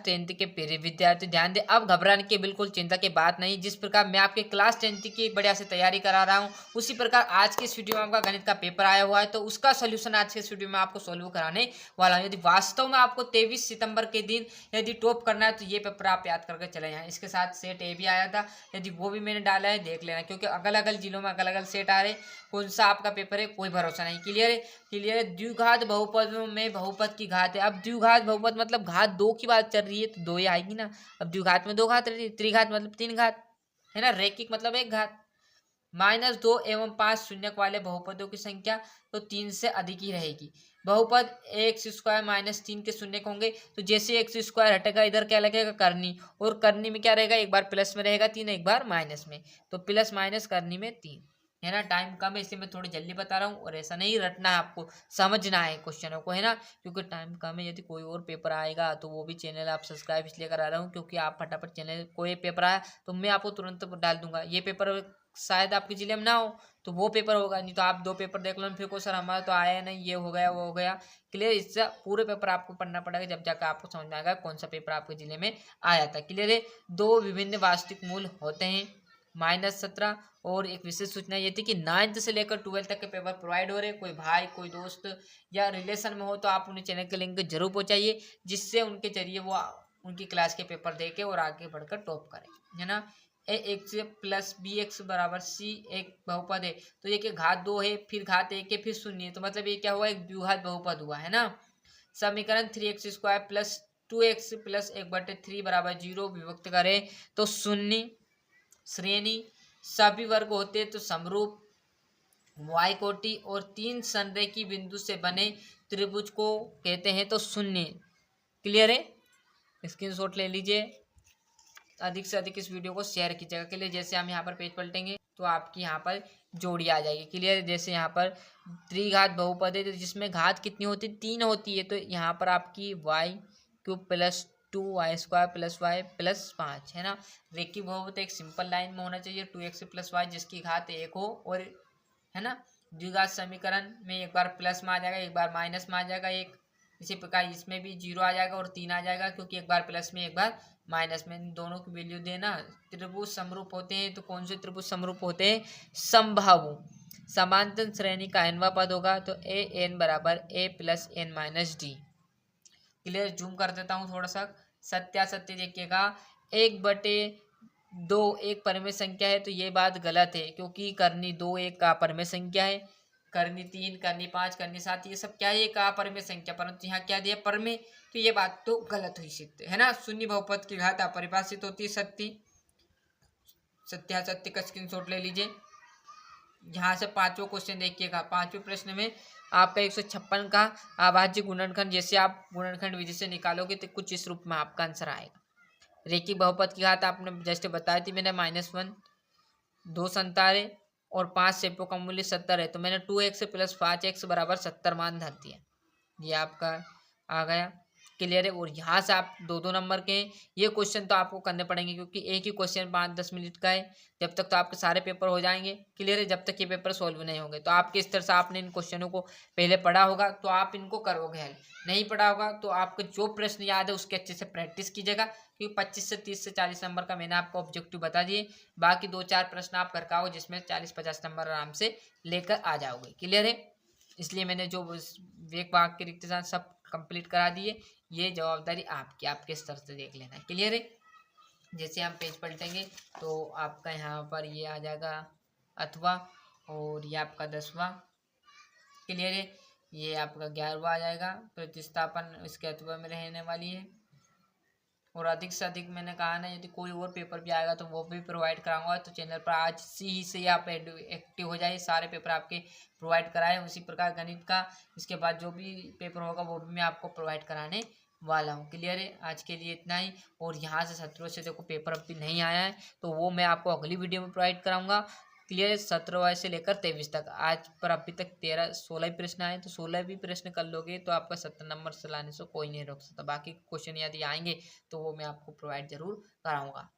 10th के प्रिय विद्यार्थी ध्यान दें, अब घबराने की बिल्कुल चिंता की बात नहीं। जिस प्रकार मैं आपके क्लास 10th की बढ़िया से तैयारी करा रहा हूँ, उसी प्रकार आज के इस वीडियो में आपका गणित का पेपर आया हुआ है, तो उसका सोल्यूशन आज के इस वीडियो में आपको सोल्व कराने वाला हूँ। यदि वास्तव में आपको 23 सितंबर के दिन यदि टॉप करना है तो ये पेपर आप याद करके चले जाएं। इसके साथ सेट ए भी आया था, यदि वो भी मैंने डाला है देख लेना, क्योंकि अलग अलग जिलों में अलग अलग सेट आ रहे, कौन सा आपका पेपर है कोई भरोसा नहीं। क्लियर है? क्लियर है। द्विघात बहुपद में बहुपद की घात है। अब द्विघात बहुपद मतलब घात दो की बात चल रही है तो दो ही आएगी ना। अब द्विघात में दो घात रहती है, त्रिघात मतलब तीन घात, है ना। रैखिक मतलब एक घात। -2 एवं 5 शून्यक वाले बहुपदों की संख्या तो 3 से अधिक ही रहेगी। बहुपद x² -3 के शून्यक होंगे, तो जैसे x² हटेगा इधर क्या लगेगा करनी, और करनी में क्या रहेगा, एक बार प्लस में रहेगा 3, एक बार माइनस में, तो प्लस माइनस करनी में 3, है ना। टाइम कम है इसलिए मैं थोड़ी जल्दी बता रहा हूँ, और ऐसा नहीं रटना है, आपको समझना है क्वेश्चनों को, है ना, क्योंकि टाइम कम है। यदि कोई और पेपर आएगा तो वो भी चैनल आप सब्सक्राइब इसलिए करा रहा हूँ क्योंकि आप फटाफट चैनल, कोई पेपर आया तो मैं आपको तुरंत डाल दूंगा। ये पेपर शायद आपके जिले में ना हो तो वो पेपर होगा, नहीं तो आप दो पेपर देख लो फिर को सर हमारा तो आया नहीं, ये हो गया वो हो गया। क्लियर? इससे पूरे पेपर आपको पढ़ना पड़ेगा, जब जाकर आपको समझ में आएगा कौन सा पेपर आपके जिले में आया था। क्लियर है? दो विभिन्न वास्तविक मूल होते हैं, -17। और एक विशेष सूचना ये थी कि 9th से लेकर 12th तक के पेपर प्रोवाइड हो रहे। कोई भाई कोई दोस्त या रिलेशन में हो तो आप उन्हें चैनल के लिंक जरूर पहुंचाइए, जिससे उनके जरिए वो उनकी क्लास के पेपर दे के और आगे बढ़कर टॉप करें, है ना। ax प्लस bx बराबर c एक बहुपद है, तो ये कि घात 2 है, फिर घात 1 है, फिर शून्य है, तो मतलब ये क्या हुआ, एक द्विघात बहुपद हुआ, है ना। समीकरण 3x² प्लस 2x प्लस 1/3 बराबर 0 विभक्त करें तो शून्य। श्रेणी सभी वर्ग होते तो समरूप y कोटि और 3 संरेखी बिंदु से बने त्रिभुज को कहते हैं तो शून्य। क्लियर है? स्क्रीनशॉट ले लीजिए, अधिक से अधिक इस वीडियो को शेयर कीजिएगा। के लिए जैसे हम यहाँ पर पेज पलटेंगे तो आपकी यहाँ पर जोड़ी आ जाएगी। क्लियर? जैसे यहाँ पर त्रिघात बहुपद है तो जिसमें घात कितनी होती है, 3 होती है, तो यहाँ पर आपकी y³ plus 2y² plus y plus 5, है ना। रेखिक बहुपद एक सिंपल लाइन में होना चाहिए, 2x प्लस y जिसकी घात 1 हो, और है ना। द्विघात समीकरण में एक बार प्लस में आ जाएगा, एक बार माइनस में आ जाएगा एक, इसी प्रकार इसमें भी 0 आ जाएगा और 3 आ जाएगा, क्योंकि एक बार प्लस में एक बार माइनस में, दोनों की वैल्यू देना। त्रिभुज समरूप होते हैं तो कौन से त्रिभुज समरूप होते हैं, समबाहु। समांतर श्रेणी का nवां पद होगा तो an बराबर a plus n minus D. Clear? Zoom कर देता हूँ थोड़ा सा, सत्यासत्य देखिएगा। 1/2 एक परिमेय संख्या है तो ये बात गलत है, क्योंकि करनी 2 एक का परिमेय संख्या है, करनी 3 करनी 5 करनी 7 ये सब क्या है, एक अपरिमेय संख्या, परंतु यहाँ क्या दिया, परिमेय, तो ये बात तो गलत हुई सिद्ध, है ना। शून्य बहुपद की घात अपरिभाषित होती है, सत्य। सत्यासत्य का स्क्रीनशॉट ले लीजिए। यहाँ से पांचवा क्वेश्चन देखिएगा, पांचवें प्रश्न में आपका 156 का अभाज्य गुणनखंड, जैसे आप गुणनखंड विधि से निकालोगे तो कुछ इस रूप में आपका आंसर आएगा। रेखिक बहुपद की घात आपने जस्ट बताई थी मैंने, -1, 2 संतारे और 5 सेपों का मूल्य 70 है, तो मैंने 2x प्लस 5x बराबर 70 मान धर दिया, ये आपका आ गया। क्लियर है? और यहाँ से आप 2-2 नंबर के हैं, ये क्वेश्चन तो आपको करने पड़ेंगे क्योंकि एक ही क्वेश्चन 5-10 मिनट का है, जब तक तो आपके सारे पेपर हो जाएंगे। क्लियर है? जब तक ये पेपर सॉल्व नहीं होंगे तो आपके इस तरह से आपने इन क्वेश्चनों को पहले पढ़ा होगा तो आप इनको करोगे हल, नहीं पढ़ा होगा तो आपको जो प्रश्न याद है उसके अच्छे से प्रैक्टिस कीजिएगा, क्योंकि 25 से 30 से 40 नंबर का मैंने आपको ऑब्जेक्टिव बता दिए, बाकी 2-4 प्रश्न आप करके आओ जिसमें 40-50 नंबर आराम से लेकर आ जाओगे। क्लियर है? इसलिए मैंने जो एक भाग के रिक्त स्थान सब कंप्लीट करा दिए, ये जवाबदारी आपकी, आपके स्तर से देख लेना है। क्लियर है? जैसे हम पेज पलटेंगे तो आपका यहाँ पर ये आ जाएगा अथवा, और ये आपका 10वां। क्लियर है? ये आपका 11वां आ जाएगा, प्रतिस्थापन इसके अथवा में रहने वाली है। और अधिक से अधिक मैंने कहा ना, यदि कोई और पेपर भी आएगा तो वो भी प्रोवाइड कराऊंगा, तो चैनल पर आज ही से आप एक्टिव हो जाइए, सारे पेपर आपके प्रोवाइड कराए। उसी प्रकार गणित का इसके बाद जो भी पेपर होगा वो भी मैं आपको प्रोवाइड कराने वाला हूँ। क्लियर है? आज के लिए इतना ही। और यहाँ से 17 से देखो पेपर अभी नहीं आया है तो वो मैं आपको अगली वीडियो में प्रोवाइड कराऊंगा। क्लियर है? 17 से लेकर 23 तक, आज पर अभी तक 16 ही प्रश्न आए, तो 16 भी प्रश्न कर लोगे तो आपका 70 नंबर से लाने से कोई नहीं रोक सकता। बाकी क्वेश्चन यदि आएंगे तो वो मैं आपको प्रोवाइड जरूर कराऊंगा।